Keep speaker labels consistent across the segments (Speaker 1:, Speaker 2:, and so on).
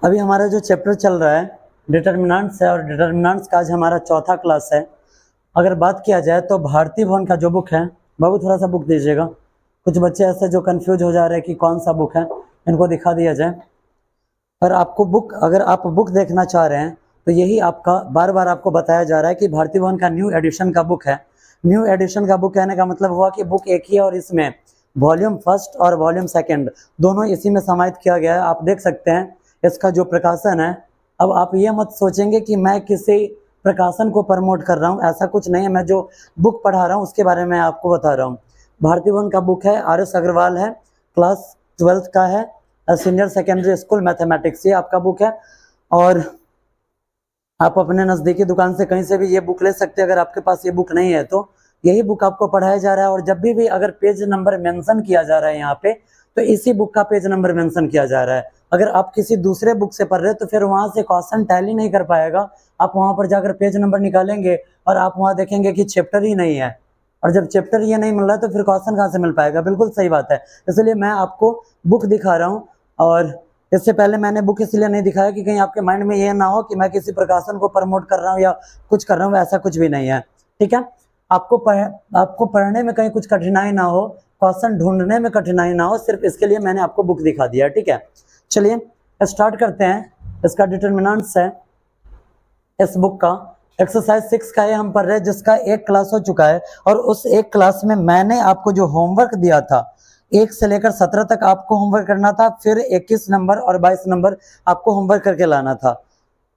Speaker 1: अभी हमारा जो चैप्टर चल रहा है डिटर्मिनेंट्स है और डिटर्मिनेंट्स का आज हमारा चौथा क्लास है। अगर बात किया जाए तो भारती भवन का जो बुक है, बाबू थोड़ा सा बुक दीजिएगा। कुछ बच्चे ऐसे जो कंफ्यूज हो जा रहे हैं कि कौन सा बुक है, इनको दिखा दिया जाए। पर आपको बुक, अगर आप बुक देखना चाह रहे हैं तो यही आपका बार बार आपको बताया जा रहा है कि भारती भवन का न्यू एडिशन का बुक है। न्यू एडिशन का बुक कहने का मतलब हुआ कि बुक एक ही है और इसमें वॉल्यूम फर्स्ट और वॉल्यूम सेकंड दोनों इसी में समाहित किया गया है। आप देख सकते हैं इसका जो प्रकाशन है। अब आप ये मत सोचेंगे कि मैं किसी प्रकाशन को प्रमोट कर रहा हूँ, ऐसा कुछ नहीं है। मैं जो बुक पढ़ा रहा हूँ उसके बारे में आपको बता रहा हूँ। भारती भवन का बुक है, आर एस अग्रवाल है, क्लास 12th का है, सीनियर सेकेंडरी स्कूल मैथमेटिक्स, ये आपका बुक है। और आप अपने नज़दीकी दुकान से कहीं से भी ये बुक ले सकते हैं। अगर आपके पास ये बुक नहीं है तो यही बुक आपको पढ़ाया जा रहा है। और जब भी अगर पेज नंबर मेंशन किया जा रहा है यहाँ पे, तो इसी बुक का पेज नंबर मेंशन किया जा रहा है। अगर आप किसी दूसरे बुक से पढ़ रहे हैं तो फिर वहाँ से क्वेश्चन टैली नहीं कर पाएगा। आप वहाँ पर जाकर पेज नंबर निकालेंगे और आप वहाँ देखेंगे कि चैप्टर ही नहीं है, और जब चैप्टर ये नहीं मिल रहा है तो फिर क्वेश्चन कहाँ से मिल पाएगा। बिल्कुल सही बात है, इसलिए मैं आपको बुक दिखा रहा हूँ। और इससे पहले मैंने बुक इसलिए नहीं दिखाया कि कहीं आपके माइंड में ये ना हो कि मैं किसी प्रकाशन को प्रमोट कर रहा हूँ या कुछ कर रहा हूँ, ऐसा कुछ भी नहीं है। ठीक है, आपको पढ़ने में कहीं कुछ कठिनाई ना हो, क्वेश्चन ढूंढने में कठिनाई ना हो, सिर्फ इसके लिए मैंने आपको बुक दिखा दिया। ठीक है, चलिए स्टार्ट करते हैं। इसका डिटर्मिनेंट्स है इस बुक का, एक्सरसाइज 6 का ये हम पढ़ रहे हैं, जिसका एक क्लास हो चुका है। और उस एक क्लास में मैंने आपको जो होमवर्क दिया था, 1 से लेकर 17 तक आपको होमवर्क करना था, फिर 21 नंबर और 22 नंबर आपको होमवर्क करके लाना था।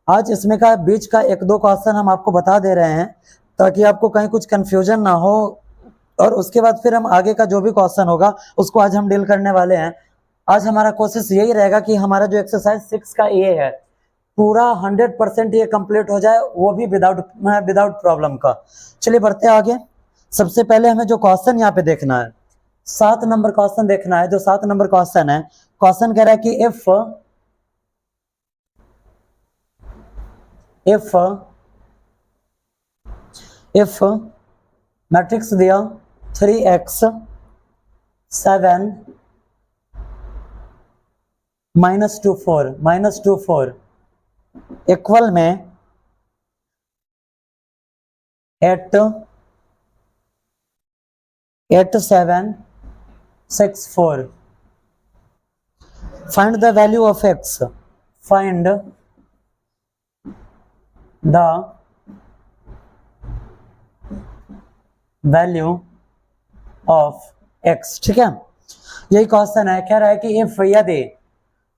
Speaker 1: आज इसमें का बीच का 1-2 क्वेश्चन हम आपको बता दे रहे हैं ताकि आपको कहीं कुछ कंफ्यूजन ना हो। और उसके बाद फिर हम आगे का जो भी क्वेश्चन होगा उसको आज हम डील करने वाले हैं। आज हमारा कोशिश यही रहेगा कि हमारा जो एक्सरसाइज 6 का ये है पूरा 100% ये कंप्लीट हो जाए, वो भी विदाउट प्रॉब्लम का। चलिए बढ़ते आगे। सबसे पहले हमें जो क्वेश्चन यहाँ पे देखना है, 7 नंबर क्वेश्चन देखना है। जो 7 नंबर क्वेश्चन है, क्वेश्चन कह रहा है कि इफ मैट्रिक्स दिया 3x 7 -2 4 इक्वल में 8 7 6 4, find the value of x, find the value of x। ठीक है, यही क्वेश्चन है। कह रहा है कि इफ यदि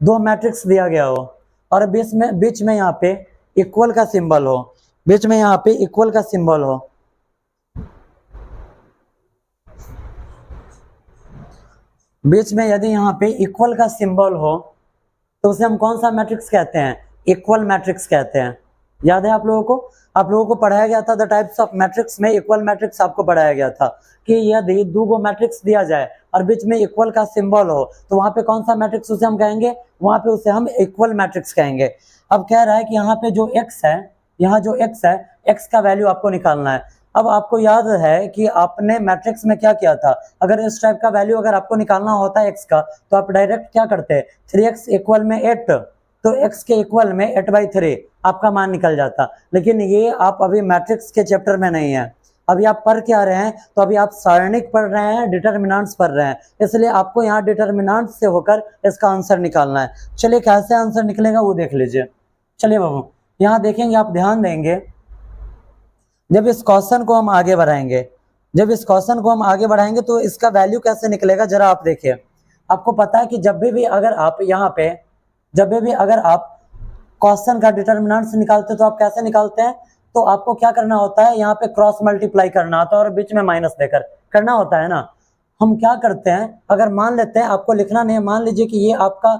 Speaker 1: 2 मैट्रिक्स दिया गया हो और बीच में यहाँ पे इक्वल का सिंबल हो, बीच में यहाँ पे इक्वल का सिंबल हो, बीच में यदि यहाँ पे इक्वल का सिंबल हो तो उसे हम कौन सा मैट्रिक्स कहते हैं? इक्वल मैट्रिक्स कहते हैं। याद है आप लोगों को पढ़ाया गया था द टाइप्स ऑफ मैट्रिक्स में, इक्वल मैट्रिक्स आपको पढ़ाया गया था कि यदि 2 मैट्रिक्स दिया जाए और बीच में इक्वल का सिंबल हो तो वहां पे कौन सा मैट्रिक्स उसे हम कहेंगे? वहां पे उसे हम इक्वल मैट्रिक्स कहेंगे। अब कह रहा है कि यहाँ पे जो x है, यहाँ जो x है, x का वैल्यू आपको निकालना है। अब आपको याद है कि आपने मैट्रिक्स में क्या किया था? अगर इस टाइप का वैल्यू अगर आपको निकालना होता है x का, तो आप डायरेक्ट क्या करते? 3x इक्वल में 8, तो x के इक्वल में 8/3 आपका मान निकल जाता। लेकिन ये आप अभी मैट्रिक्स के चैप्टर में नहीं है, अभी आप पढ़ के आ रहे हैं, तो अभी आप सारणिक पढ़ रहे हैं, डिटर्मिनेंट्स पढ़ रहे हैं, इसलिए आपको यहाँ डिटर्मिनेंट्स से होकर इसका आंसर निकालना है। चलिए कैसे आंसर निकलेगा वो देख लीजिए। चलिए बाबू यहाँ देखेंगे, आप ध्यान देंगे। जब इस क्वेश्चन को हम आगे बढ़ाएंगे तो इसका वैल्यू कैसे निकलेगा जरा आप देखिए। आपको पता है कि जब भी अगर आप यहाँ पे अगर आप क्वेश्चन का डिटर्मिनेंट्स निकालते तो आप कैसे निकालते हैं? तो आपको क्या करना होता है? यहाँ पे क्रॉस मल्टीप्लाई करना होता है और बीच में माइनस देकर करना होता है ना। हम क्या करते हैं, अगर मान लेते हैं, आपको लिखना नहीं है, मान लीजिए कि ये आपका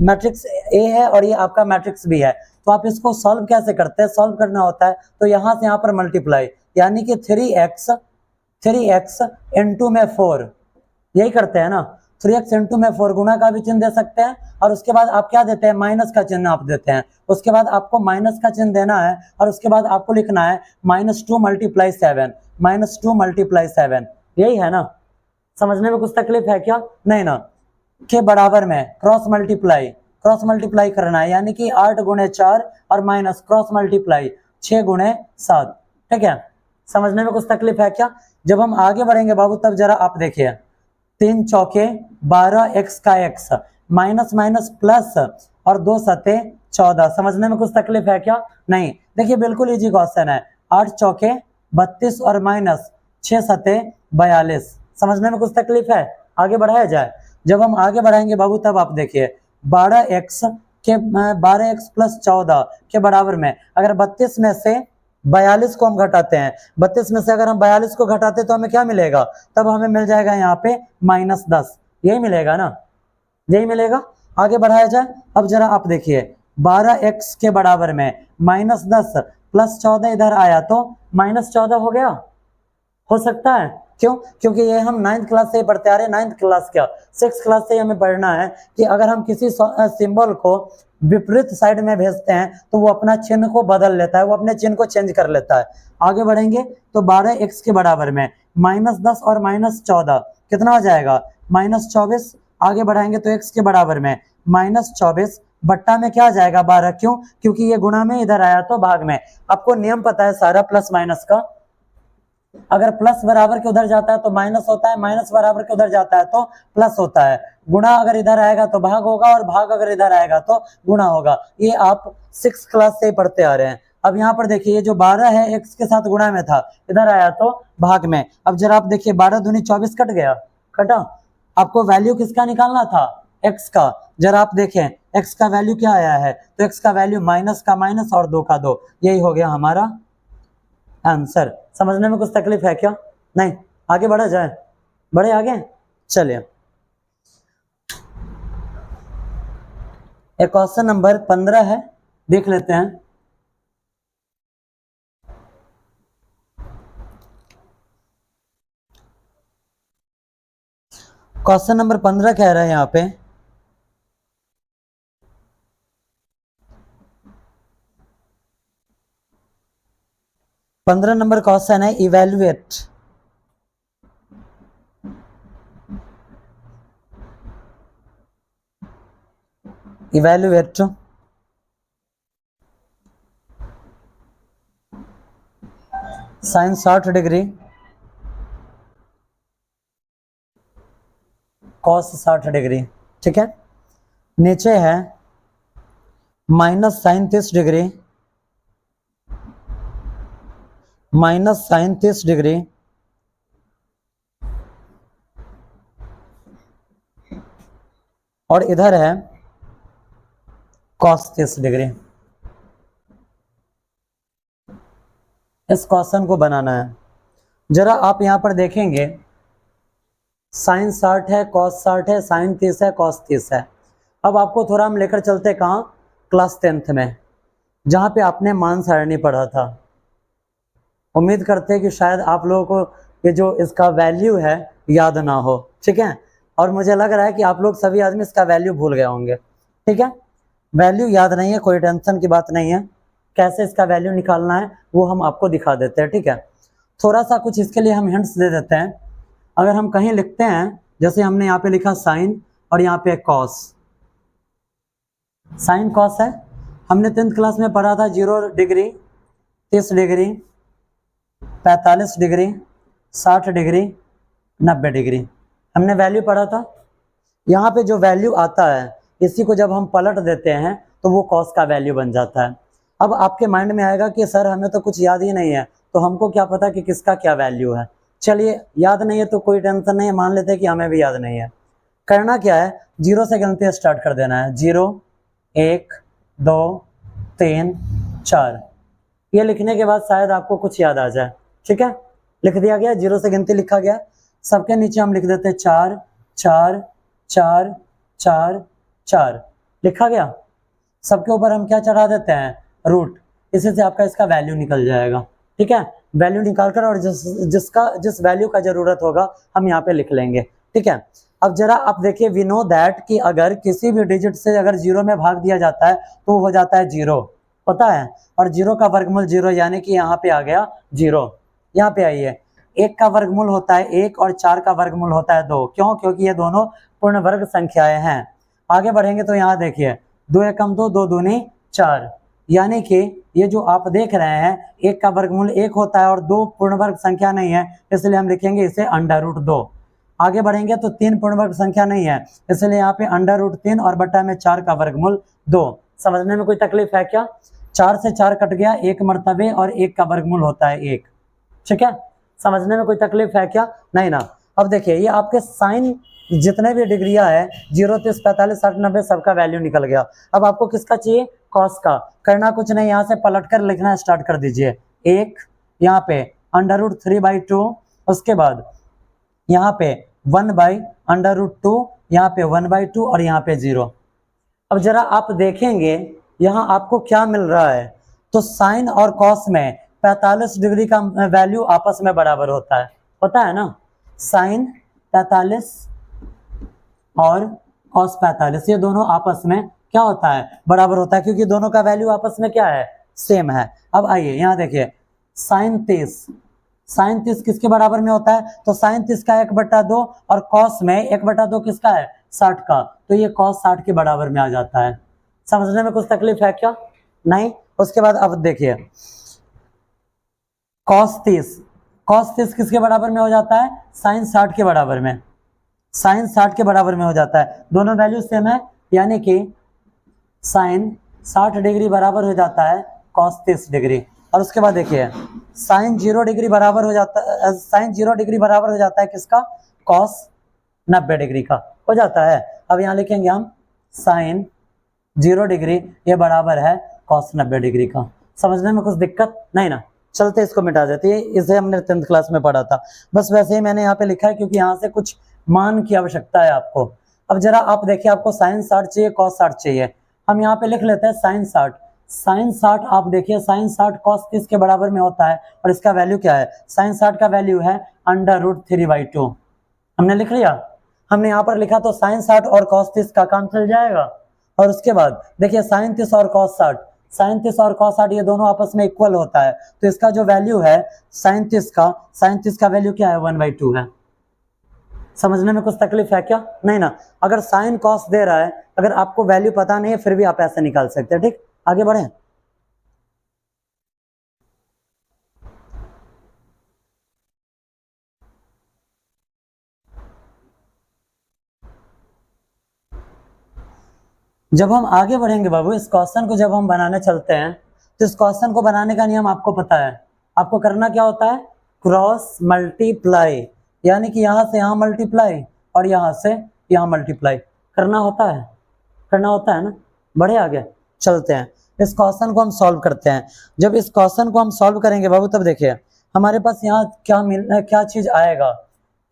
Speaker 1: मैट्रिक्स ए है और ये आपका मैट्रिक्स बी है, तो आप इसको सॉल्व कैसे करते हैं? सॉल्व करना होता है तो यहाँ से यहाँ पर मल्टीप्लाई, यानी कि 3x इंटू में 4, यही करते हैं ना। 3x इंटू में 4, गुणा का भी चिन्ह दे सकते हैं और उसके बाद आप क्या देते हैं? माइनस का चिन्ह आप देते हैं। उसके बाद आपको माइनस का चिन्ह देना है और उसके बाद आपको लिखना है -2 × 7, यही है ना। समझने में कुछ तकलीफ है क्या? नहीं ना। के बराबर में क्रॉस क्रॉस मल्टीप्लाई करना है, यानी कि 8 गुणे 4 और माइनस क्रॉस मल्टीप्लाई 6 गुणे 7। ठीक है, समझने में कुछ तकलीफ है क्या? जब हम आगे बढ़ेंगे बाबू तब जरा आप देखिए, 3 चौके 12 x का x माइनस माइनस प्लस और 2 सते 14। समझने में कुछ तकलीफ है क्या? नहीं। देखिए बिल्कुल इजी क्वेश्चन है। 8 चौके 32 और माइनस 6 सते 42। समझने में कुछ तकलीफ है? आगे बढ़ाया जाए। जब हम आगे बढ़ाएंगे बाबू तब आप देखिए 12x प्लस 14 के बराबर में अगर 32 में से 42 को हम घटाते हैं, 32 में से अगर हम 42 को घटाते हैं तो हमें क्या मिलेगा? तब हमें मिल जाएगा यहाँ पे -10। यही मिलेगा ना, यही मिलेगा। आगे बढ़ाया जाए। अब जरा आप देखिए 12x के बराबर में -10 प्लस 14 इधर आया तो -14 हो गया। हो सकता है, क्यों? क्योंकि ये हम 9th क्लास से पढ़ते आ रहे हैं। 9th क्लास क्या 6th क्लास से हमें पढ़ना है कि अगर हम किसी सिंबल को विपरीत साइड में भेजते हैं तो वो अपना चिन्ह को बदल लेता है, वो अपने चिन्ह को चेंज कर लेता है। आगे बढ़ेंगे तो 12x के बराबर में -10 और -14 कितना हो जाएगा? -24। आगे बढ़ाएंगे तो x के बराबर में -24 बट्टा में क्या आ जाएगा? 12। क्यों? क्योंकि ये गुणा में इधर आया तो भाग में। आपको नियम पता है सारा प्लस माइनस का। अगर प्लस बराबर के उधर जाता है तो माइनस होता है, माइनस बराबर के उधर जाता है तो प्लस होता है। गुणा अगर इधर आएगा तो भाग होगा और भाग अगर इधर आएगा तो गुणा होगा। ये आप 6th क्लास से ही पढ़ते आ रहे हैं। अब यहाँ पर देखिए ये जो 12 है x के साथ गुणा में था, इधर आया तो भाग में। अब जरा आप देखिए 12 दूनी 24 कट गया, कटा। आपको वैल्यू किसका निकालना था? x का। जरा आप देखें x का वैल्यू क्या आया है, तो x का वैल्यू माइनस का माइनस और 2 का 2। यही हो गया हमारा आंसर। समझने में कुछ तकलीफ है क्या? नहीं। आगे बढ़ा जाए, बढ़े आगे। चलिए एक क्वेश्चन नंबर 15 है, देख लेते हैं। क्वेश्चन नंबर 15 कह रहा है यहाँ पे, पंद्रह नंबर क्वेश्चन है, evaluate sine 60 degree cos 60 degree. ठीक है, नीचे है minus sine 30 degree minus sine 30 degree और इधर है कॉस 30 डिग्री। इस क्वेश्चन को बनाना है। जरा आप यहां पर देखेंगे साइन 60 है, कॉस 60 है, साइन 30 है, कॉस 30 है। अब आपको थोड़ा हम लेकर चलते कहाँ? क्लास 10th में, जहां पे आपने मान सारणी पढ़ा था। उम्मीद करते हैं कि शायद आप लोगों को ये जो इसका वैल्यू है याद ना हो। ठीक है, और मुझे लग रहा है कि आप लोग सभी आदमी इसका वैल्यू भूल गए होंगे। ठीक है, वैल्यू याद नहीं है, कोई टेंशन की बात नहीं है। कैसे इसका वैल्यू निकालना है वो हम आपको दिखा देते हैं। ठीक है, थोड़ा सा कुछ इसके लिए हम हिंट्स दे देते हैं। अगर हम कहीं लिखते हैं, जैसे हमने यहाँ पे लिखा साइन और यहाँ पे कॉस, साइन कॉस है, हमने 10th क्लास में पढ़ा था 0 degree, 30 degree, 45 degree, 60 degree, 90 degree, हमने वैल्यू पढ़ा था। यहाँ पे जो वैल्यू आता है इसी को जब हम पलट देते हैं तो वो कॉस का वैल्यू बन जाता है। अब आपके माइंड में आएगा कि सर हमें तो कुछ याद ही नहीं है, तो हमको क्या पता कि किसका क्या वैल्यू है। चलिए, याद नहीं है तो कोई टेंशन नहीं है, मान लेते हैं कि हमें भी याद नहीं है। करना क्या है, 0 से गिनती स्टार्ट कर देना है। 0 1 2 3 4। ये लिखने के बाद शायद आपको कुछ याद आ जाए। ठीक है, लिख दिया गया, 0 से गिनती लिखा गया। सबके नीचे हम लिख देते हैं 4 4 4 4 4, लिखा गया। सबके ऊपर हम क्या चढ़ा देते हैं? रूट। इसी से आपका इसका वैल्यू निकल जाएगा। ठीक है, वैल्यू निकालकर और जिस वैल्यू का जरूरत होगा हम यहाँ पे लिख लेंगे। ठीक है, अब जरा आप देखिए, वी नो दैट कि अगर किसी भी डिजिट से अगर 0 में भाग दिया जाता है तो हो जाता है 0, पता है। और 0 का वर्गमूल 0, यानी कि यहाँ पे आ गया 0। यहाँ पे आइए, 1 का वर्गमूल होता है 1 और 4 का वर्गमूल होता है 2। क्यों? क्योंकि ये दोनों पूर्ण वर्ग संख्याएं हैं। आगे बढ़ेंगे तो यहाँ देखिए 2 एकम 2, 2 दूनी 4, यानी कि ये जो आप देख रहे हैं 1 का वर्गमूल 1 होता है और 2 पूर्ण वर्ग संख्या नहीं है, इसलिए हम लिखेंगे इसे √2। आगे बढ़ेंगे तो 3 पूर्ण वर्ग संख्या नहीं है, इसलिए यहाँ पे √3 और बटा में 4 का वर्गमूल 2। समझने में कोई तकलीफ है क्या? 4 से 4 कट गया, 1 मर्तबे और 1 का वर्गमूल होता है 1। ठीक है, समझने में कोई तकलीफ है क्या? नहीं ना। अब देखिए ये आपके साइन जितने भी डिग्रियां है 0, 30, 45, 60, 90 सबका वैल्यू निकल गया। अब आपको किसका चाहिए? कॉस का। करना कुछ नहीं, यहाँ से पलट कर लिखना स्टार्ट कर दीजिए। 1 यहाँ पे √3/2, उसके बाद यहाँ पे 1/√2, यहाँ पे 1/2 और यहाँ पे 0। अब जरा आप देखेंगे यहाँ आपको क्या मिल रहा है, तो साइन और कॉस में 45 डिग्री का वैल्यू आपस में बराबर होता है, पता है ना? साइन 45 और कॉस 45 ये दोनों आपस में क्या होता है? बराबर होता है, क्योंकि दोनों का वैल्यू आपस में क्या है? सेम है। अब आइए यहाँ देखिए, साइन 30 किसके बराबर में होता है? तो साइन 30 का 1/2 और कॉस में 1/2 किसका है? 60 का, तो ये कॉस 60 के बराबर में आ जाता है। समझने में कुछ तकलीफ है क्या? नहीं। उसके बाद अब देखिए कॉस 30 किसके बराबर में हो जाता है? साइन 60 के बराबर में। साइन 60 के बराबर में हो जाता है, दोनों वैल्यू सेम है, यानी कि साइन 60 डिग्री बराबर हो जाता है कॉस 30 डिग्री। और उसके बाद देखिए साइन 0 डिग्री बराबर हो जाता है, साइन 0 डिग्री बराबर हो जाता है किसका? कॉस 90 डिग्री का हो जाता है। अब यहाँ लिखेंगे हम साइन 0 डिग्री ये बराबर है कॉस 90 डिग्री का। समझने में कुछ दिक्कत नहीं ना? चलते इसको मिटा देते हैं, इसे हमने 10th क्लास में पढ़ा था, बस वैसे ही मैंने यहाँ पे लिखा है क्योंकि यहाँ से कुछ मान की आवश्यकता है आपको। अब जरा आप देखिए, आपको साइन 60 चाहिए, कॉस 60 चाहिए, हम यहाँ पे लिख लेते हैं साइन 60। साइन 60 आप देखिए साइन 60 कॉस 30 के बराबर में होता है, और इसका वैल्यू क्या है? साइन 60 का वैल्यू है √3/2। हमने लिख लिया, हमने यहाँ पर लिखा तो साइन 60 और कॉस 30 का काम चल जाएगा। और उसके बाद देखिए साइन 30 और कॉस 60, साइन 30 और कॉस 60 ये दोनों आपस में इक्वल होता है, तो इसका जो वैल्यू है साइन 30 का वैल्यू क्या है? 1/2 है। समझने में कुछ तकलीफ है क्या? नहीं ना। अगर साइन कॉस दे रहा है, अगर आपको वैल्यू पता नहीं है, फिर भी आप ऐसे निकाल सकते हैं। ठीक, आगे बढ़े। जब हम आगे बढ़ेंगे बाबू, इस क्वेश्चन को जब हम बनाने चलते हैं, तो इस क्वेश्चन को बनाने का नियम आपको पता है। आपको करना क्या होता है? क्रॉस मल्टीप्लाई, यानी कि यहाँ से यहाँ मल्टीप्लाई और यहाँ से यहाँ मल्टीप्लाई करना होता है, ना? बढ़े आगे चलते हैं, इस क्वेश्चन को हम सॉल्व करते हैं। जब इस क्वेश्चन को हम सॉल्व करेंगे बाबू, तब देखिए हमारे पास यहाँ क्या चीज आएगा?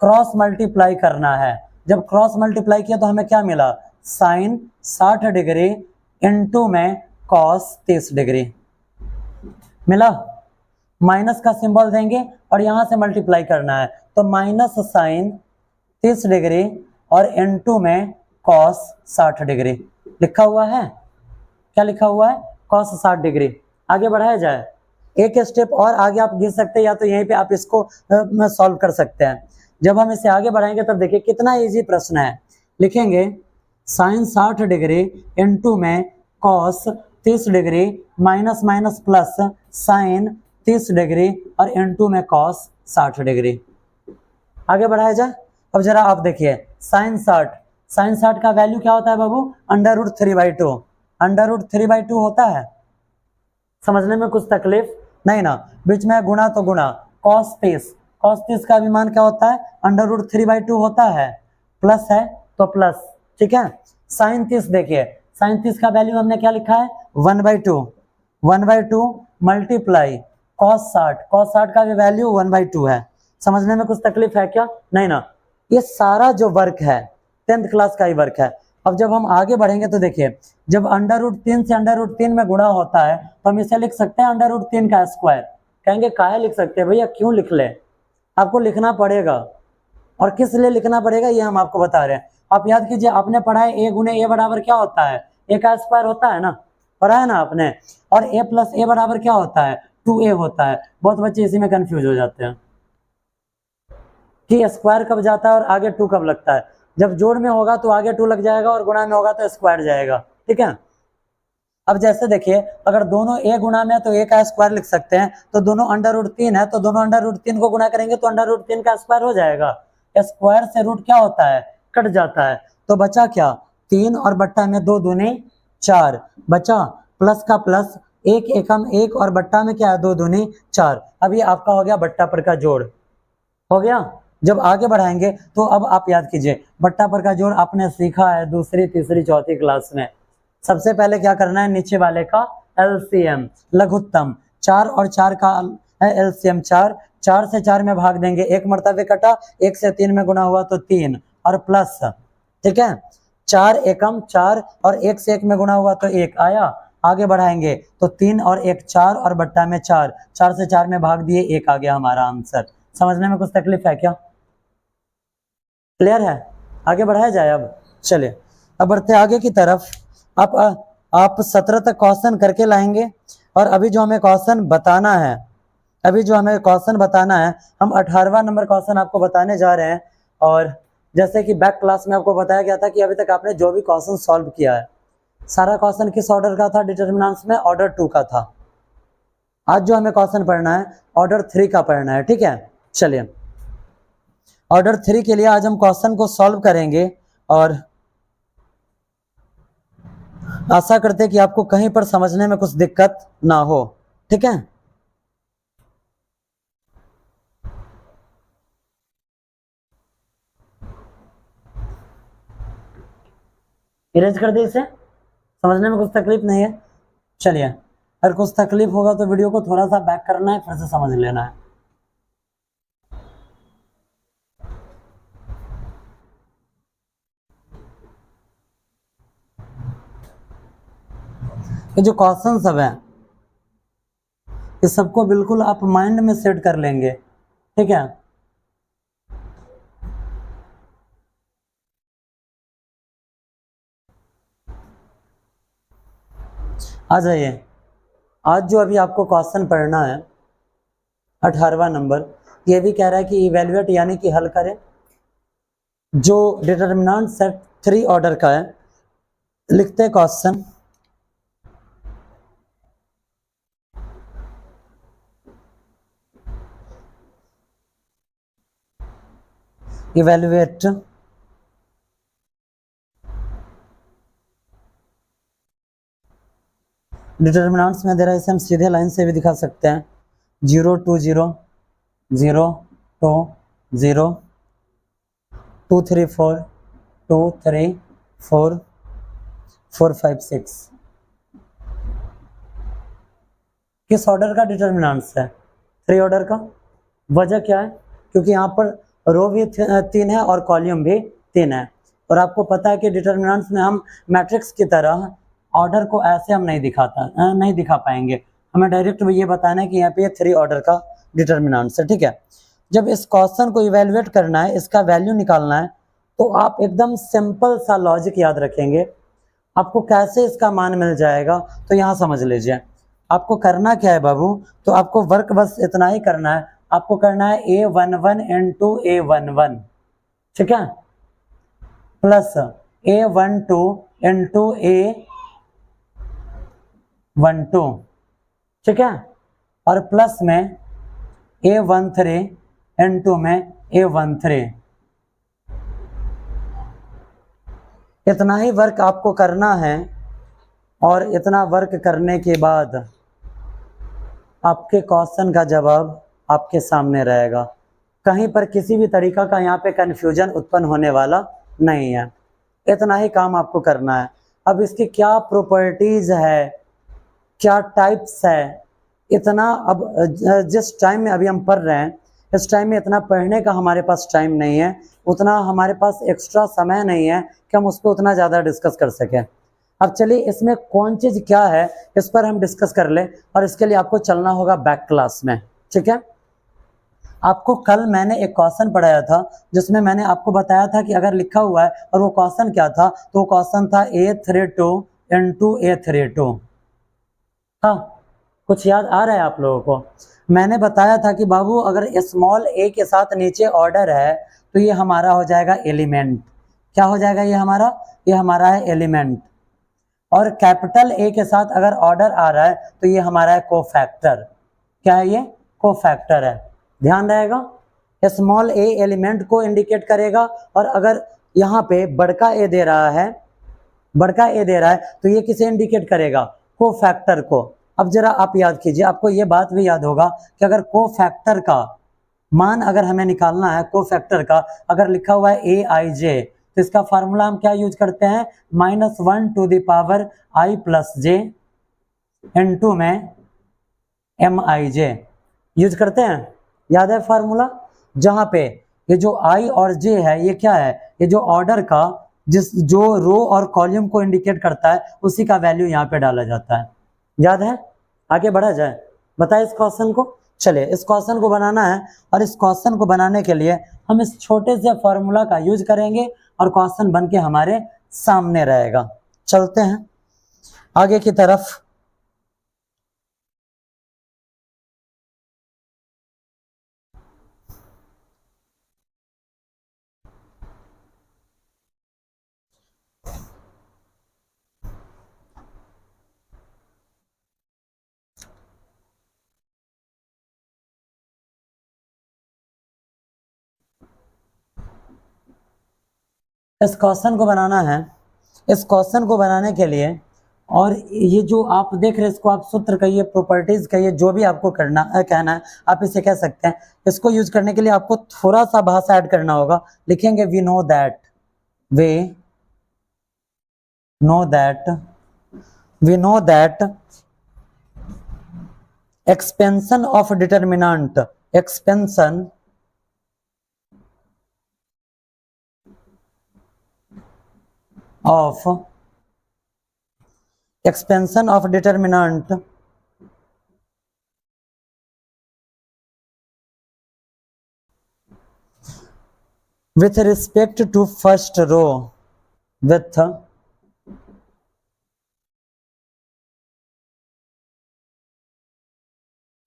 Speaker 1: क्रॉस मल्टीप्लाई करना है। जब क्रॉस मल्टीप्लाई किया तो हमें क्या मिला? साइन 60 डिग्री इंटू में कॉस 30 डिग्री मिला। माइनस का सिंबल देंगे और यहां से मल्टीप्लाई करना है, तो माइनस साइन 30 डिग्री और इंटू में कॉस 60 डिग्री लिखा हुआ है। क्या लिखा हुआ है? Cos 60 degree. आगे बढ़ाया जाए, एक स्टेप और आगे आप गिर सकते हैं, या तो यहीं पे आप इसको सॉल्व कर सकते हैं। जब हम इसे आगे बढ़ाएंगे तब देखिए कितना इजी प्रश्न है। लिखेंगे साइन 60 डिग्री इंटू में cos 30 degree minus minus plus sign 30 degree और इंटू में कॉस 60 डिग्री। आगे बढ़ाया जाए। अब जरा आप देखिए साइन 60 का वैल्यू क्या होता है बाबू? √3/2। √3/2 होता है। समझने में कुछ तकलीफ नहीं ना? बीच में गुणा तो गुणा, कॉस 30 का भी मान क्या होता है? √3/2 होता है। प्लस है तो प्लस, ठीक है। साइन 30 देखिए, साइन 30 का वैल्यू हमने क्या लिखा है? 1/2 मल्टीप्लाई कॉस 60 का भी वैल्यू 1/2 है। समझने में कुछ तकलीफ है क्या? नहीं ना। ये सारा जो वर्क है 10th क्लास का ही वर्क है। अब जब हम आगे बढ़ेंगे तो देखिए, जब √3 से √3 में गुणा होता है तो हम इसे लिख सकते हैं √3 का स्क्वायर। कहेंगे काहे लिख सकते हैं भैया? क्यों लिख ले? आपको लिखना पड़ेगा, और किस लिए लिखना पड़ेगा ये हम आपको बता रहे हैं। आप याद कीजिए, आपने पढ़ा है a गुने a बराबर क्या होता है? a का स्क्वायर होता है ना, पढ़ा है ना आपने। और a प्लस a बराबर क्या होता है? 2a होता है। बहुत बच्चे इसी में कंफ्यूज हो जाते हैं कि स्क्वायर कब जाता है और आगे 2 कब लगता है। जब जोड़ में होगा तो आगे 2 लग जाएगा और गुणा में होगा तो स्क्वायर जाएगा, ठीक है। अब जैसे देखिए, अगर दोनों a गुणा में है तो a का स्क्वायर लिख सकते हैं, तो दोनों अंडर रूट 3 है, तो दोनों अंडर रूट 3 को गुणा करेंगे तो अंडर रूट 3 का स्क्वायर हो जाएगा। स्क्वायर से रूट क्या होता है, कट जाता है, तो बचा क्या, 3 और बट्टा में 2 दूनी 4 बचा, प्लस का प्लस, एक एकम एक और बट्टा में क्या है 2 दूनी 4। अब ये आपका हो गया बट्टा पर का जोड़, हो गया। जब आगे बढ़ाएंगे तो अब आप याद कीजिए, बट्टा पर का जोड़ आपने सीखा है दूसरी तीसरी चौथी क्लास में। सबसे पहले क्या करना है, नीचे वाले का एलसीएम लघुत्तम, 4 और 4 का है एलसीएम 4, 4 से 4 में भाग देंगे, एक मर्तबे कटा, 1 से 3 में गुना हुआ तो 3 और प्लस, ठीक है, 4 एकम 4 और 1 से 1 में गुना हुआ तो 1 आया। आगे बढ़ाएंगे तो 3 और 1 4 और बट्टा में 4, 4 से 4 में भाग दिए 1 आ गया हमारा आंसर। समझने में कुछ तकलीफ है क्या, क्लियर है, आगे बढ़ाया जाए। अब चलिए, अब बढ़ते आगे की तरफ। आप 17 तक क्वेश्चन करके लाएंगे, और अभी जो हमें क्वेश्चन बताना है, हम 18वां नंबर क्वेश्चन आपको बताने जा रहे हैं। और जैसे कि बैक क्लास में आपको बताया गया था कि अभी तक आपने जो भी क्वेश्चन सॉल्व किया है, सारा क्वेश्चन किस ऑर्डर का था, डिटरमिनेंट्स में ऑर्डर 2 का था। आज जो हमें क्वेश्चन पढ़ना है ऑर्डर 3 का पढ़ना है, ठीक है। चलिए, ऑर्डर 3 के लिए आज हम क्वेश्चन को सॉल्व करेंगे, और आशा करते हैं कि आपको कहीं पर समझने में कुछ दिक्कत ना हो, ठीक है। इरेज कर दे इसे, समझने में कुछ तकलीफ नहीं है। चलिए, अगर कुछ तकलीफ होगा तो वीडियो को थोड़ा सा बैक करना है, फिर से समझ लेना है। ये जो क्वेश्चन सब है, इस सबको बिल्कुल आप माइंड में सेट कर लेंगे, ठीक है। आ जाइए, आज जो अभी आपको क्वेश्चन पढ़ना है 18वां नंबर, ये भी कह रहा है कि इवेल्युएट यानी कि हल करें, जो डिटरमिनेंट सेट 3 ऑर्डर का है। लिखते हैं क्वेश्चन, इवेल्युएट डिटरमिनेंट्स में दे रहा है, इसे हम सीधे लाइन से भी दिखा सकते हैं, 0 2 0 0 2 0 2 3 4 2 3 4 4 5 6। किस ऑर्डर का डिटरमिनेंट्स है, 3 ऑर्डर का। वजह क्या है, क्योंकि यहाँ पर रो भी 3 है और कॉलम भी 3 है, और आपको पता है कि डिटरमिनेंट्स में हम मैट्रिक्स की तरह ऑर्डर को ऐसे हम नहीं दिखा पाएंगे, हमें डायरेक्ट ये बताना है कि यहाँ पे 3 ऑर्डर का डिटरमिनेंट्स है, ठीक है। जब इस क्वेश्चन को इवेल्युएट करना है, इसका वैल्यू निकालना है, तो आप एकदम सिंपल सा लॉजिक याद रखेंगे। आपको कैसे इसका मान मिल जाएगा, तो यहाँ समझ लीजिए, आपको करना क्या है बाबू, तो आपको वर्क बस इतना ही करना है, आपको करना है A11 इंटू A11, ठीक है, प्लस A12 इंटू A12, ठीक है, और प्लस में A13 इंटू में A13। इतना ही वर्क आपको करना है, और इतना वर्क करने के बाद आपके क्वेश्चन का जवाब आपके सामने रहेगा। कहीं पर किसी भी तरीका का यहाँ पे कन्फ्यूजन उत्पन्न होने वाला नहीं है, इतना ही काम आपको करना है। अब इसकी क्या प्रॉपर्टीज है, क्या टाइप्स है, इतना अब जिस टाइम में अभी हम पढ़ रहे हैं, इस टाइम में इतना पढ़ने का हमारे पास टाइम नहीं है, उतना हमारे पास एक्स्ट्रा समय नहीं है कि हम उसको उतना ज़्यादा डिस्कस कर सकें। अब चलिए, इसमें कौन चीज़ क्या है इस पर हम डिस्कस कर लें, और इसके लिए आपको चलना होगा बैक क्लास में, ठीक है। आपको कल मैंने एक क्वेश्चन पढ़ाया था, जिसमें मैंने आपको बताया था कि अगर लिखा हुआ है, और वो क्वेश्चन क्या था, तो वो क्वेश्चन था A32 इंटू A32। हाँ, कुछ याद आ रहा है आप लोगों को। मैंने बताया था कि बाबू अगर स्मॉल a के साथ नीचे ऑर्डर है, तो ये हमारा हो जाएगा एलिमेंट। क्या हो जाएगा, ये हमारा है एलिमेंट। और कैपिटल ए के साथ अगर ऑर्डर आ रहा है तो ये हमारा है कोफैक्टर। क्या है ये? कोफैक्टर है। ध्यान रहेगा, स्मॉल ए एलिमेंट को इंडिकेट करेगा, और अगर यहाँ पे बड़का ए दे रहा है, बड़का ए दे रहा है तो ये किसे इंडिकेट करेगा? कोफैक्टर को। अब जरा आप याद कीजिए, आपको ये बात भी याद होगा कि अगर कोफैक्टर का मान अगर हमें निकालना है, कोफैक्टर का अगर लिखा हुआ है ए आई जे, तो इसका फार्मूला हम क्या यूज करते हैं? -1 to the power i plus j n2 में एम आई जे यूज करते हैं। याद है फार्मूला? जहां पे ये जो i और j है ये क्या है? ये जो ऑर्डर का जो रो और कॉलम को इंडिकेट करता है उसी का वैल्यू यहाँ पे डाला जाता है। याद है? आगे बढ़ा जाए, बताए इस क्वेश्चन को। चलिए इस क्वेश्चन को बनाना है, और इस क्वेश्चन को बनाने के लिए हम इस छोटे से फॉर्मूला का यूज करेंगे और क्वेश्चन बन के हमारे सामने रहेगा। चलते हैं आगे की तरफ। इस क्वेश्चन को बनाना है। इस क्वेश्चन को बनाने के लिए, और ये जो आप देख रहे हैं इसको आप सूत्र कहिए, प्रॉपर्टीज कहिए, जो भी आपको कहना है आप इसे कह सकते हैं। इसको यूज करने के लिए आपको थोड़ा सा भाषा ऐड करना होगा। लिखेंगे we know that expansion of determinant, expansion of determinant with respect to first row,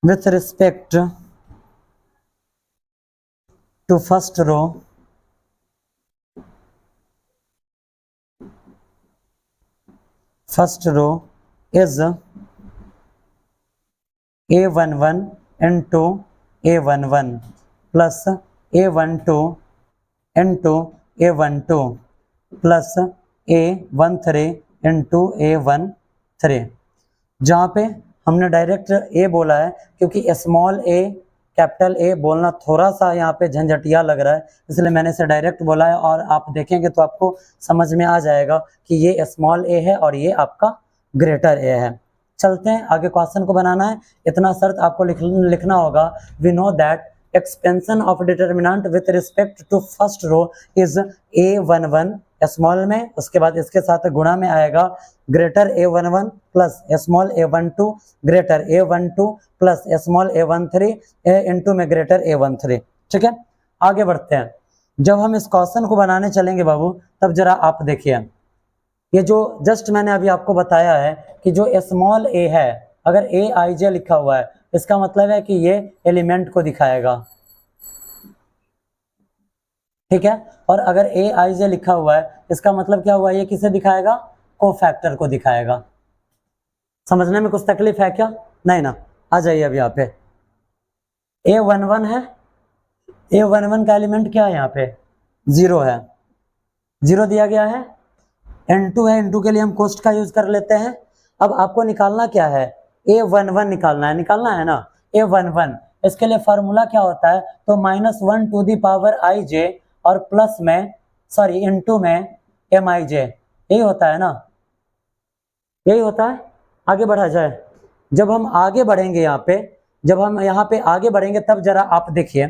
Speaker 1: with respect to first row is A11 into A11 plus A12 into A12 plus A13 into A13। जहाँ पे हमने direct ए बोला है क्योंकि small A capital A बोलना थोड़ा सा यहाँ पे झंझटिया लग रहा है, इसलिए मैंने इसे डायरेक्ट बोला है। और आप देखेंगे तो आपको समझ में आ जाएगा कि ये स्मॉल ए है और ये आपका ग्रेटर ए है। चलते हैं आगे, क्वेश्चन को बनाना है। इतना शर्त आपको लिखना होगा, we know that expansion of determinant with respect to first row is A11 small में, उसके बाद इसके साथ गुणा में आएगा greater A11 plus small A12 greater A12 plus small A13 into में ग्रेटर A13। ठीक है, आगे बढ़ते हैं। जब हम इस क्वेश्चन को बनाने चलेंगे बाबू, तब जरा आप देखिए, ये जो जस्ट मैंने अभी आपको बताया है कि जो स्मॉल a है, अगर AIJ लिखा हुआ है इसका मतलब है कि ये एलिमेंट को दिखाएगा। ठीक है, और अगर AIJ लिखा हुआ है इसका मतलब क्या हुआ? ये किसे दिखाएगा? कोफैक्टर को दिखाएगा। समझने में कुछ तकलीफ है क्या? नहीं ना, आ जाइए अब यहाँ पे। A11 है, A11 का एलिमेंट क्या है? यहाँ पे 0 है, 0 दिया गया है। N2 है, N2 के लिए हम कोस्ट का यूज कर लेते हैं। अब आपको निकालना क्या है? A11 निकालना है ना, A11। इसके लिए फार्मूला क्या होता है? तो -1 टू दी पावर IJ और प्लस में इनटू में MIJ, यही होता है ना, यही होता है। आगे बढ़ा जाए। जब हम आगे बढ़ेंगे जब हम यहाँ पे आगे बढ़ेंगे तब जरा आप देखिए,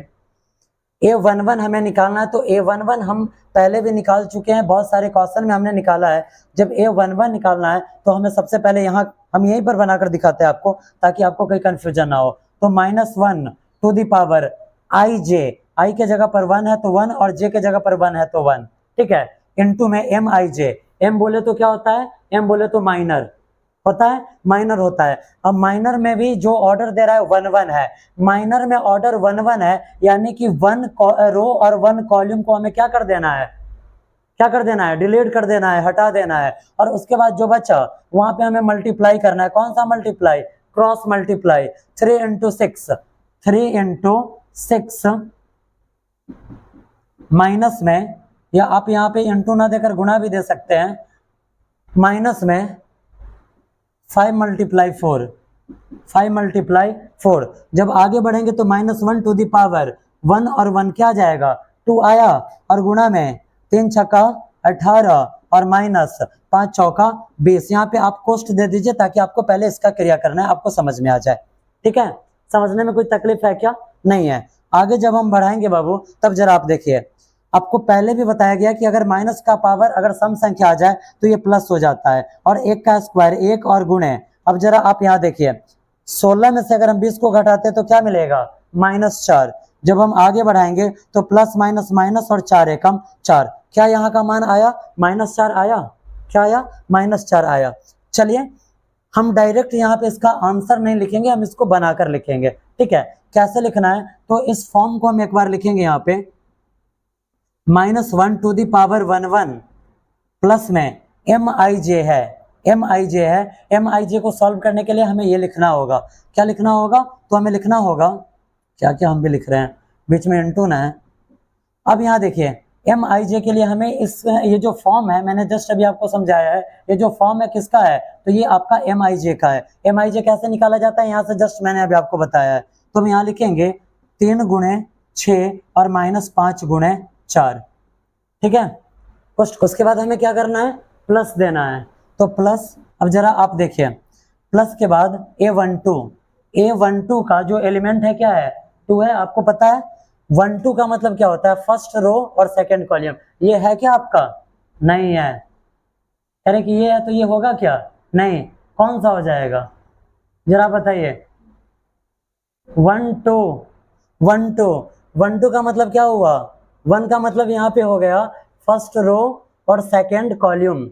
Speaker 1: A11 हमें निकालना है। तो A11 हम पहले भी निकाल चुके हैं, बहुत सारे क्वेश्चन में हमने निकाला है। जब A11 निकालना है तो हमें सबसे पहले यहाँ हम यहीं पर बनाकर दिखाते हैं आपको, ताकि आपको कोई कंफ्यूजन ना हो। तो -1 to the power IJ, I के जगह पर 1 है तो 1, और J के जगह पर 1 है तो 1। ठीक है, इनटू में MIJ। M बोले तो क्या होता है? M बोले तो माइनर होता है, माइनर होता है। अब माइनर में भी जो ऑर्डर दे रहा है 1 1 है, माइनर में ऑर्डर 1 1 है, यानी कि 1 रो और 1 कॉलम को हमें क्या कर देना है? क्या कर देना है, डिलीट कर देना है, हटा देना है। और उसके बाद जो बचा वहां पे हमें मल्टीप्लाई करना है। कौन सा multiply, cross multiply. 3 into 6, 3 into 6 minus में, या आप यहाँ पे इंटू ना देकर गुणा भी दे सकते हैं, माइनस में 5 मल्टीप्लाई 4, 5 मल्टीप्लाई 4। जब आगे बढ़ेंगे तो -1 टू द पावर 1 और 1 क्या जाएगा, 2 आया, और गुणा में 3 छक्का 18 और माइनस 5 चौका 20। यहाँ पे आप कोष्ट दे दीजिए ताकि आपको पहले इसका क्रिया करना है, आपको समझ में आ जाए। ठीक है, समझने में कोई तकलीफ है क्या, नहीं है। आगे जब हम बढ़ाएंगे बाबू तब जरा आप देखिए, आपको पहले भी बताया गया कि अगर माइनस का पावर अगर सम संख्या आ जाए तो ये प्लस हो जाता है, और 1 का स्क्वायर 1 और गुणे। अब जरा आप यहाँ देखिए, 16 में से अगर हम 20 को घटाते तो क्या मिलेगा, -4। जब हम आगे बढ़ाएंगे तो प्लस माइनस माइनस और 4 एकम 4। क्या यहाँ का मान आया, -4 आया, क्या आया, -4 आया। चलिए हम डायरेक्ट यहाँ पे इसका आंसर नहीं लिखेंगे, हम इसको बनाकर लिखेंगे। ठीक है, कैसे लिखना है, तो इस फॉर्म को हम एक बार लिखेंगे यहाँ पे, -1 टू द पावर 1 प्लस में Mij है, Mij है। Mij को सॉल्व करने के लिए हमें ये लिखना होगा, क्या लिखना होगा, तो हमें लिखना होगा, क्या क्या हम भी लिख रहे हैं, बीच में इंटू ना है। अब यहाँ देखिए Mij के लिए हमें ये जो फॉर्म है, मैंने जस्ट अभी आपको समझाया है, ये जो फॉर्म है किसका है, तो ये आपका Mij का है। Mij कैसे निकाला जाता है, यहाँ से जस्ट मैंने अभी आपको बताया है। तो हम यहाँ लिखेंगे 3 गुणे 6 और -5 गुणे 4। ठीक है, उसके बाद हमें क्या करना है, प्लस देना है, तो प्लस। अब जरा आप देखिए, प्लस के बाद A12 का जो एलिमेंट है क्या है, 2 है। आपको पता है 1 2 का मतलब क्या होता है, फर्स्ट रो और सेकंड कॉलम। ये है क्या आपका, नहीं है, कह रहे कि ये है तो ये होगा क्या, नहीं, कौन सा हो जाएगा, जरा बताइए। 1 2 1 2 1 2 का मतलब क्या हुआ, 1 का मतलब यहाँ पे हो गया फर्स्ट रो और सेकंड कॉलम।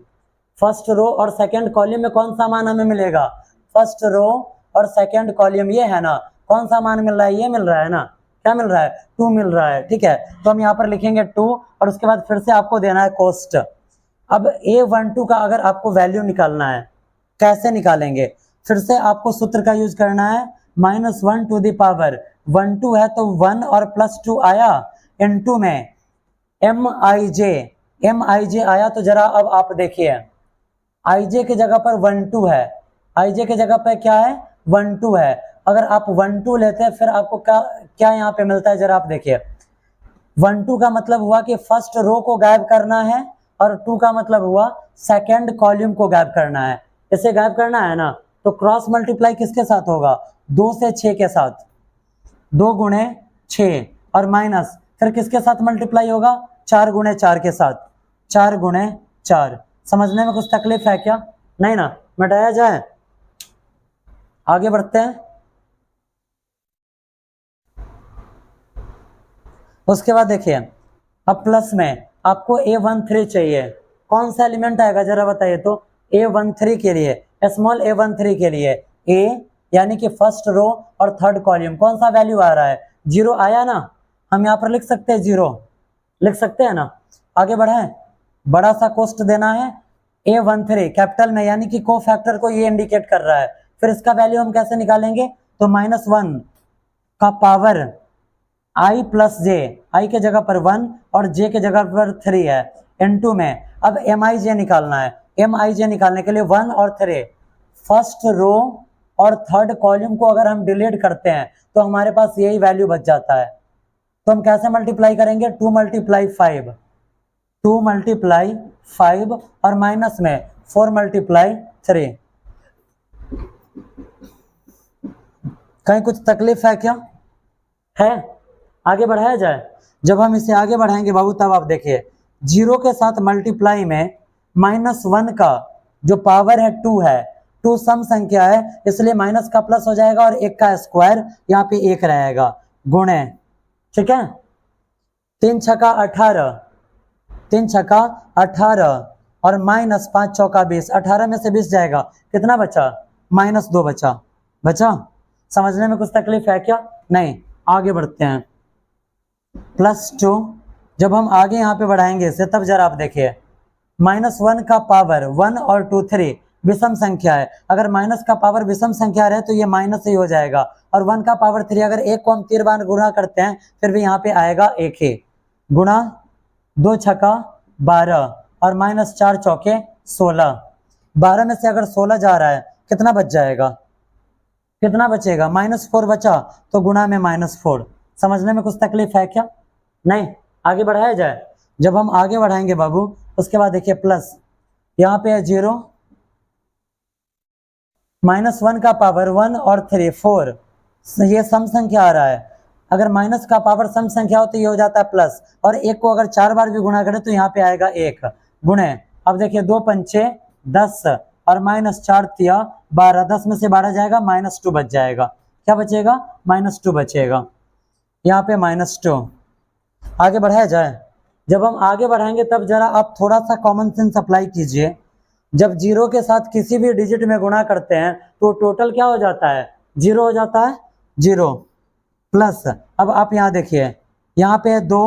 Speaker 1: फर्स्ट रो और सेकंड कॉलम में कौन सा मान हमें मिलेगा, फर्स्ट रो और सेकंड कॉलम, ये है ना, कौन सा मान मिल रहा है, ये मिल रहा है ना, क्या मिल रहा है, 2 मिल रहा है। ठीक है, तो हम यहाँ पर लिखेंगे 2 और उसके बाद फिर से आपको देना है कोष्ट। अब A12 का अगर आपको वैल्यू निकालना है, कैसे निकालेंगे, फिर से आपको सूत्र का यूज करना है, -1 टू द पावर 1 2 है तो 1 और +2 आया, इनटू में Mij आया। तो जरा अब आप देखिए, Ij की जगह पर 1 2 है, Ij की जगह पर क्या है, 1 2 है। अगर आप 1 2 लेते हैं फिर आपको क्या क्या यहाँ पे मिलता है, जरा आप देखिए। 1 2 का मतलब हुआ कि फर्स्ट रो को गायब करना है, और 2 का मतलब हुआ सेकंड कॉलम को गायब करना है। इसे गायब करना है ना, तो क्रॉस मल्टीप्लाई किसके साथ होगा, 2 से 6 के साथ, 2 गुणे 6 और माइनस फिर किसके साथ मल्टीप्लाई होगा, 4 गुणे 4 के साथ, 4 गुणे 4। समझने में कुछ तकलीफ है क्या, नहीं ना, मिटाया जाए, आगे बढ़ते हैं। उसके बाद देखिए, अब प्लस में आपको A13 चाहिए, कौन सा एलिमेंट आएगा जरा बताइए। तो A13 के लिए, स्मॉल A13 के लिए A यानी कि फर्स्ट रो और थर्ड कॉलम, कौन सा वैल्यू आ रहा है, 0 आया ना, हम यहाँ पर लिख सकते हैं 0, लिख सकते हैं ना। आगे बढ़ाएं, बड़ा सा कोष्ट देना है A13 कैपिटल में, यानी कि को फैक्टर को ये इंडिकेट कर रहा है। फिर इसका वैल्यू हम कैसे निकालेंगे, तो -1 का पावर I + j, I के जगह पर 1 और j के जगह पर 3 है, इनटू में। अब Mij निकालना है, Mij निकालने के लिए 1 और 3, फर्स्ट रो और थर्ड कॉलम को अगर हम डिलीट करते हैं तो हमारे पास यही वैल्यू बच जाता है। तो हम कैसे मल्टीप्लाई करेंगे, 2 × 5, 2 × 5 और माइनस में 4 × 3। कहीं कुछ तकलीफ है क्या, है, आगे बढ़ाया जाए। जब हम इसे आगे बढ़ाएंगे बाबू तब आप देखिए, 0 के साथ मल्टीप्लाई में -1 का जो पावर है 2 है, 2 सम संख्या है इसलिए माइनस का प्लस हो जाएगा और 1 का स्क्वायर यहाँ पे 1 रहेगा, गुणे। ठीक है, 3 छक्का 18, 3 छक्का 18 और -5 चौका 20, 18 में से 20 जाएगा, कितना बचा, -2 बचा। समझने में कुछ तकलीफ है क्या, नहीं, आगे बढ़ते हैं। +2 जब हम आगे यहाँ पे बढ़ाएंगे इसे तब जरा आप देखिए, -1 का पावर 1 और 2 3 विषम संख्या है। अगर माइनस का पावर विषम संख्या रहे तो ये माइनस ही हो जाएगा, और 1 का पावर 3 अगर 1 को हम 3 बार गुणा करते हैं फिर भी यहाँ पे आएगा 1 ही। गुणा 2 छक्का 12 और -4 चौके 16। 12 में से अगर 16 जा रहा है कितना बच जाएगा, कितना बचेगा, -4 बचा, तो गुणा में -4। समझने में कुछ तकलीफ है क्या? नहीं, आगे बढ़ाया जाए। जब हम आगे बढ़ाएंगे बाबू उसके बाद देखिए प्लस, यहाँ पे है 0, -1 का पावर 1 और 3 4, ये सम संख्या आ रहा है। अगर माइनस का पावर सम संख्या हो तो ये हो जाता है प्लस, और 1 को अगर 4 बार भी गुणा करें तो यहाँ पे आएगा 1 गुणे। अब देखिए 2 पंचे 10 और -4 तिया 12, 10 में से 12 जाएगा, -2 बच जाएगा। क्या बचेगा? -2 बचेगा। यहाँ पे -2। आगे बढ़ाया जाए। जब हम आगे बढ़ाएंगे तब जरा आप थोड़ा सा कॉमन सेंस अप्लाई कीजिए। जब 0 के साथ किसी भी डिजिट में गुणा करते हैं तो टोटल क्या हो जाता है? 0 हो जाता है। 0 प्लस, अब आप यहाँ देखिए, यहाँ पे है 2,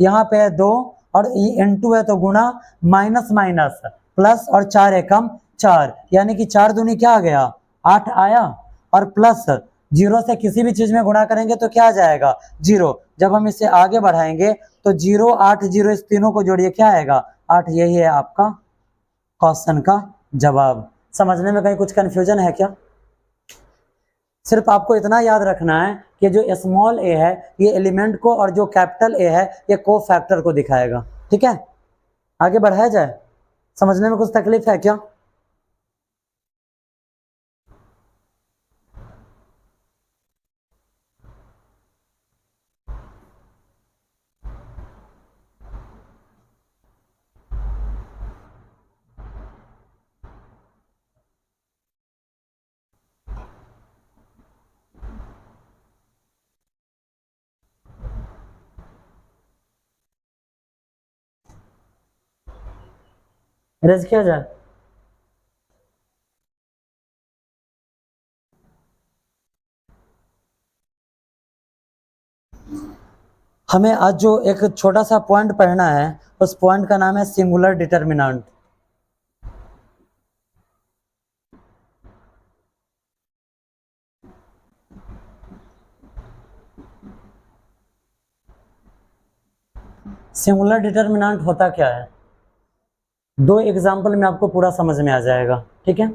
Speaker 1: यहाँ पे है 2 और इंटू है तो गुणा, माइनस माइनस प्लस, और 4 एकम 4, यानी कि 4 दूनी क्या आ गया? 8 आया। और प्लस 0 से किसी भी चीज में गुणा करेंगे तो क्या आ जाएगा? 0। जब हम इसे आगे बढ़ाएंगे तो 0 8 0 इस तीनों को जोड़िए, क्या आएगा? 8। यही है आपका क्वेश्चन का जवाब। समझने में कहीं कुछ कंफ्यूजन है क्या? सिर्फ आपको इतना याद रखना है कि जो स्मॉल ए है ये एलिमेंट को, और जो कैपिटल ए है ये को फैक्टर को दिखाएगा। ठीक है, आगे बढ़ाया जाए। समझने में कुछ तकलीफ है क्या? रेज किया जाए। हमें आज जो एक छोटा सा पॉइंट पढ़ना है उस पॉइंट का नाम है सिंगुलर डिटर्मिनेंट। सिंगुलर डिटर्मिनेंट होता क्या है? 2 एग्जाम्पल में आपको पूरा समझ में आ जाएगा। ठीक है,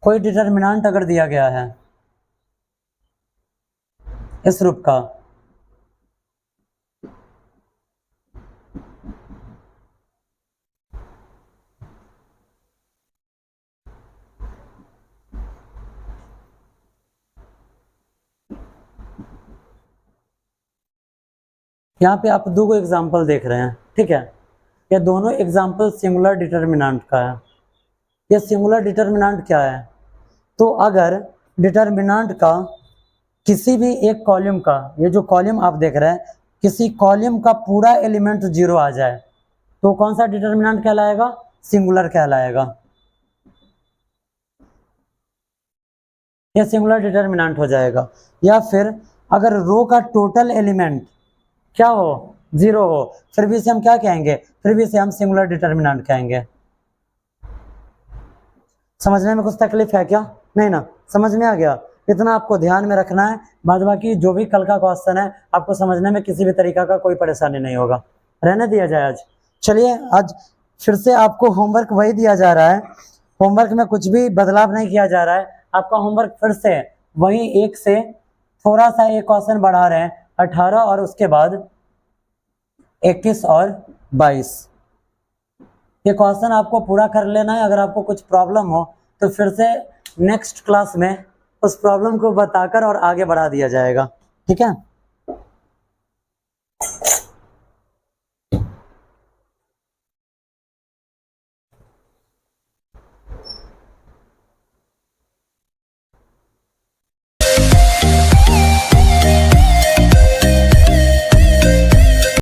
Speaker 1: कोई डिटर्मिनेंट अगर दिया गया है इस रूप का, यहाँ पे आप 2 एग्जाम्पल देख रहे हैं। ठीक है, ये दोनों एग्जाम्पल सिंगुलर डिटर्मिनेंट का है। ये सिंगुलर डिटर्मिनेंट क्या है? तो अगर डिटर्मिनेंट का किसी भी एक कॉलम का, ये जो कॉलम आप देख रहे हैं, किसी कॉलम का पूरा एलिमेंट 0 आ जाए तो कौन सा डिटर्मिनेंट कहलाएगा? सिंगुलर कहलाएगा। यह सिंगुलर डिटर्मिनेंट हो जाएगा। या फिर अगर रो का टोटल एलिमेंट क्या हो? 0 हो, फिर भी इसे हम क्या कहेंगे? फिर भी इसे हम सिंगुलर डिटर्मिनेंट कहेंगे। समझने में कुछ तकलीफ है क्या? नहीं ना, समझ में आ गया? इतना आपको ध्यान में रखना है। बाद बाकी जो भी कल का क्वेश्चन है आपको समझने में किसी भी तरीका का कोई परेशानी नहीं होगा। रहने दिया जाए आज। चलिए, आज फिर से आपको होमवर्क वही दिया जा रहा है। होमवर्क में कुछ भी बदलाव नहीं किया जा रहा है। आपका होमवर्क फिर से वही 1 से थोड़ा सा एक क्वेश्चन बढ़ा रहे हैं, 18 और उसके बाद 21 और 22। ये क्वेश्चन आपको पूरा कर लेना है। अगर आपको कुछ प्रॉब्लम हो तो फिर से नेक्स्ट क्लास में उस प्रॉब्लम को बताकर और आगे बढ़ा दिया जाएगा। ठीक है।